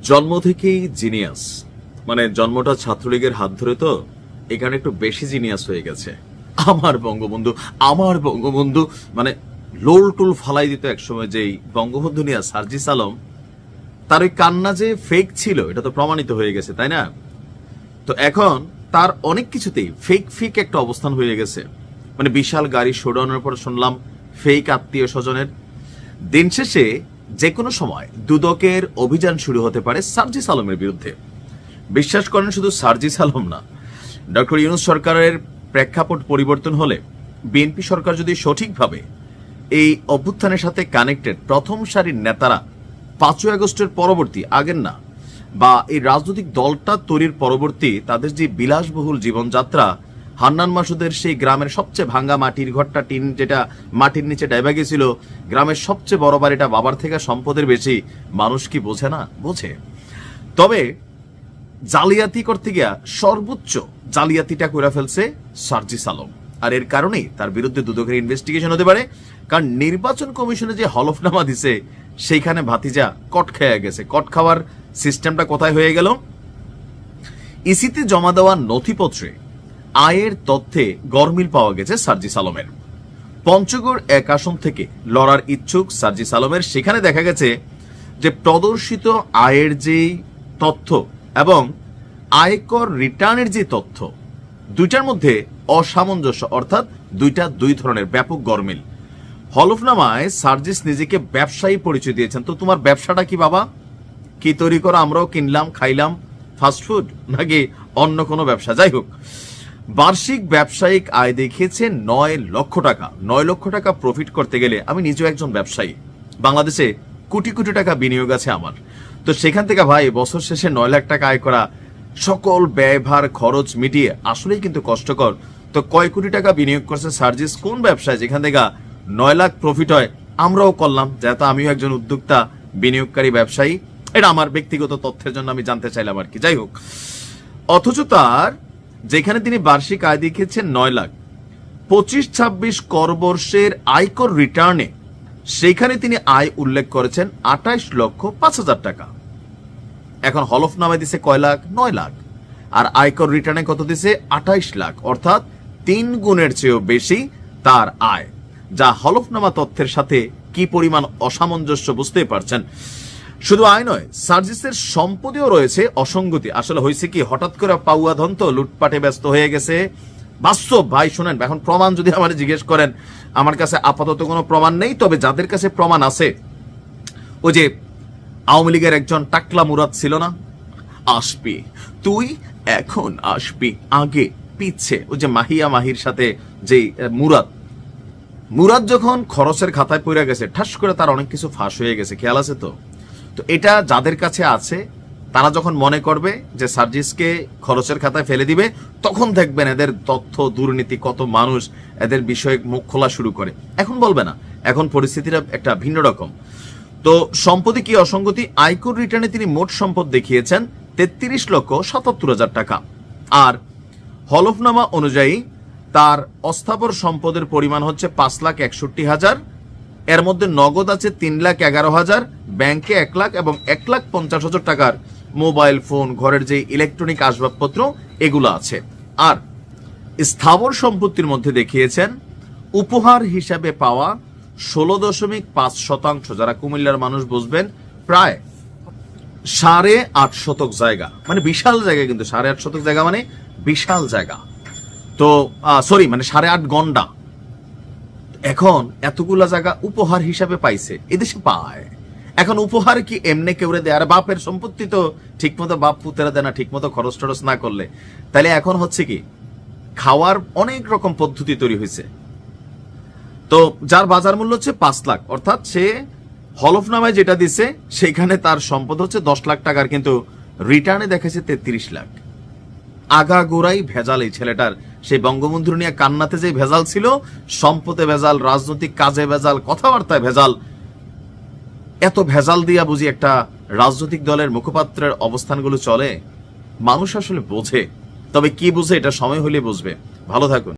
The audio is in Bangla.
জন্ম থেকেই জিনিয়াস, মানে জন্মটা ছাত্রলীগের হাত ধরে, তো এখানে একটু বেশি জিনিয়াস হয়ে গেছে। আমার বঙ্গবন্ধু মানে লোল টুল ফালাই দিত একসময়। যেই বঙ্গবন্ধু নিয়ে সার্জিস আলম, তার ওই কান্না যে ফেক ছিল এটা তো প্রমাণিত হয়ে গেছে, তাই না? তো এখন তার অনেক কিছুতেই ফেক একটা অবস্থান হয়ে গেছে। মানে বিশাল গাড়ি শোডাউনের পর শুনলাম ফেক আত্মীয় স্বজনের। দিন শেষে যে কোনো সময় দুদকের অভিযান শুরু হতে পারে সার্জিস আলমের বিরুদ্ধে। বিশ্বাস করেন, শুধু সার্জিস আলম না, ডক্টর ইউনূস সরকারের প্রেক্ষাপট পরিবর্তন হলে, বিএনপি সরকার যদি সঠিকভাবে এই অভ্যুত্থানের সাথে কানেক্টেড প্রথম সারির নেতারা 5ই আগস্টের পরবর্তী, আগের না, বা এই রাজনৈতিক দলটা তৈরির পরবর্তী তাদের যে বিলাসবহুল জীবনযাত্রা, হান্নান মাসুদের সেই গ্রামের সবচেয়ে ভাঙ্গা মাটির ঘরটা, টিন যেটা মাটির নিচে ডাইবা গেছিল, গ্রামের সবচেয়ে বড় বাড়িটা বাবার থেকে সম্পদের বেশি, মানুষ কি বোঝে না? বোঝে। তবে জালিয়াতি করতে গিয়া সর্বোচ্চ জালিয়াতিটা করে ফেলছে সার্জিস আলম, আর এর কারণেই তার বিরুদ্ধে দুদকের ইনভেস্টিগেশন হতে পারে। কারণ নির্বাচন কমিশনে যে হলফনামা দিছে সেইখানে ভাতিজা কট খেয়ে গেছে। কট খাওয়ার সিস্টেমটা কোথায় হয়ে গেল? ইসিতে জমা দেওয়া নথিপত্রে আয়ের তথ্যে গরমিল পাওয়া গেছে সার্জিস আলমের। পঞ্চগড় 1 আসন থেকে লড়ার ইচ্ছুক সার্জিস আলমের, সেখানে দেখা গেছে যে প্রদর্শিত আয়ের যে তথ্য এবং আয়কর রিটার্নের যে তথ্য, দুইটার মধ্যে অসামঞ্জস্য, অর্থাৎ দুই ধরনের ব্যাপক গরমিল। হলফনামায় সার্জিস নিজেকে ব্যবসায়ী পরিচয় দিয়েছেন। তো তোমার ব্যবসাটা কি বাবা? কি তৈরি করো? আমরাও কিনলাম খাইলাম, ফাস্টফুড নাকি অন্য কোনো ব্যবসা? যাই হোক, বার্ষিক ব্যবসায়িক আয় দেখিয়েছে 9 লক্ষ টাকা। 9 লক্ষ টাকা প্রফিট করতে গেলে, আমি নিজেও একজন ব্যবসায়ী, বাংলাদেশে কোটি কোটি টাকা বিনিয়োগ আছে আমার, তো সেখান থেকে ভাই বছর শেষে 9 লাখ টাকা আয় করা, সকল ব্যয়ভার খরচ মিটিয়ে আসলেই কিন্তু কষ্টকর। তো কয় কোটি টাকা বিনিয়োগ করছে সার্জিস কোন ব্যবসায় যেখান থেকে 9 লাখ প্রফিট হয়? আমরাও করলাম, যেহেতু আমিও একজন উদ্যোক্তা, বিনিয়োগকারী, ব্যবসায়ী। এটা আমার ব্যক্তিগত তথ্যের জন্য আমি জানতে চাইলাম আর কি। যাই হোক, অথচ তার যেখানে তিনি বার্ষিক আয় দেখিয়েছেন 9 লাখ, 25-26 করবর্ষের আয়কর রিটার্নে সেইখানে তিনি আয় উল্লেখ করেছেন 28 লক্ষ 5 হাজার টাকা। এখন হলফনামায় দিছে কয় লাখ? 9 লাখ। আর আয়কর রিটার্নে কত দিছে? 28 লাখ, অর্থাৎ 3 গুণের চেয়েও বেশি তার আয়, যা হলফনামা তথ্যের সাথে কি পরিমাণ অসামঞ্জস্য বুঝতেই পারছেন। শুধু আয় নয়, সার্জিসের সম্পদেও রয়েছে অসঙ্গতি। আসলে হয়েছে কি, হঠাৎ করে পাউয়া ধন তো লুটপাটে ব্যস্ত হয়ে গেছে। বাস্তব ভাই, শুনেন, এখন প্রমাণ যদি আমার জিজ্ঞেস করেন, আমার কাছে আপাতত কোনো প্রমাণ নেই। তবে যাদের কাছে প্রমাণ আছে, ওই যে আওয়ামী লীগের একজন টাকলা মুরাদ ছিল না, আসবি তুই এখন আসবি আগে পিছে, ওই যে মাহির সাথে যে মুরাদ যখন খরচের খাতায় পড়ে গেছে, ঠাস করে তার অনেক কিছু ফাঁস হয়ে গেছে, খেয়াল আছে তো? তো এটা যাদের কাছে আছে, তারা যখন মনে করবে যে সার্জিসকে খরচের খাতায় ফেলে দিবে, তখন দেখবেন এদের তথ্য দুর্নীতি, কত মানুষ এদের বিষয়ে মুখ খোলা শুরু করে। এখন বলবে না, এখন পরিস্থিতিটা একটা ভিন্ন রকম। তো সম্পদে কি অসঙ্গতি? আয়কর রিটার্নে তিনি মোট সম্পদ দেখিয়েছেন 33 লক্ষ 77 হাজার টাকা, আর হলফনামা অনুযায়ী তার অস্থাবর সম্পদের পরিমাণ হচ্ছে 5,61,000। এর মধ্যে নগদ আছে 3,11,000, ব্যাংকে 1 লাখ এবং 1,50,000 টাকার মোবাইল ফোন, ঘরের যে ইলেকট্রনিক আসবাবপত্র, এগুলো আছে। আর স্থাবর সম্পত্তির মধ্যে দেখিয়েছেন উপহার হিসাবে পাওয়া 16.5%, যারা কুমিল্লার মানুষ বুঝবেন, প্রায় 8.5 শতক জায়গা, মানে বিশাল জায়গা। কিন্তু 8.5 শতক জায়গা মানে বিশাল জায়গা। তো সরি, মানে 8.5 গন্ডা। এখন এতগুলা জায়গা উপহার হিসাবে পাইছে, এদেশে পায়। এখন উপহার কি এমনি কেউরে দেয়? আর বাপের সম্পত্তি তো ঠিক মতো বাপ পুতেরা দেয় না, ঠিক মতো খরচ টরচ না করলে। তাইলে এখন হচ্ছে কি, খাওয়ার অনেক রকম পদ্ধতি তৈরি হয়েছে। তো যার বাজার মূল্য হচ্ছে 5 লাখ, অর্থাৎ সে হলফনামায় যেটা দিছে সেখানে তার সম্পদ হচ্ছে 10 লাখ টাকার, কিন্তু রিটার্নে দেখেছে 33 লাখ। আগাগোড়াই ভেজাল এই ছেলেটার। সেই বঙ্গবন্ধু নিয়ে কান্নাতে যে ভেজাল ছিল, সম্পদে ভেজাল, রাজনৈতিক কাজে ভেজাল, কথাবার্তায় ভেজাল। এত ভেজাল দিয়া বুঝি একটা রাজনৈতিক দলের মুখপাত্রের অবস্থানগুলো চলে? মানুষ আসলে বোঝে, তবে কি বুঝে এটা সময় হলে বুঝবে। ভালো থাকুন।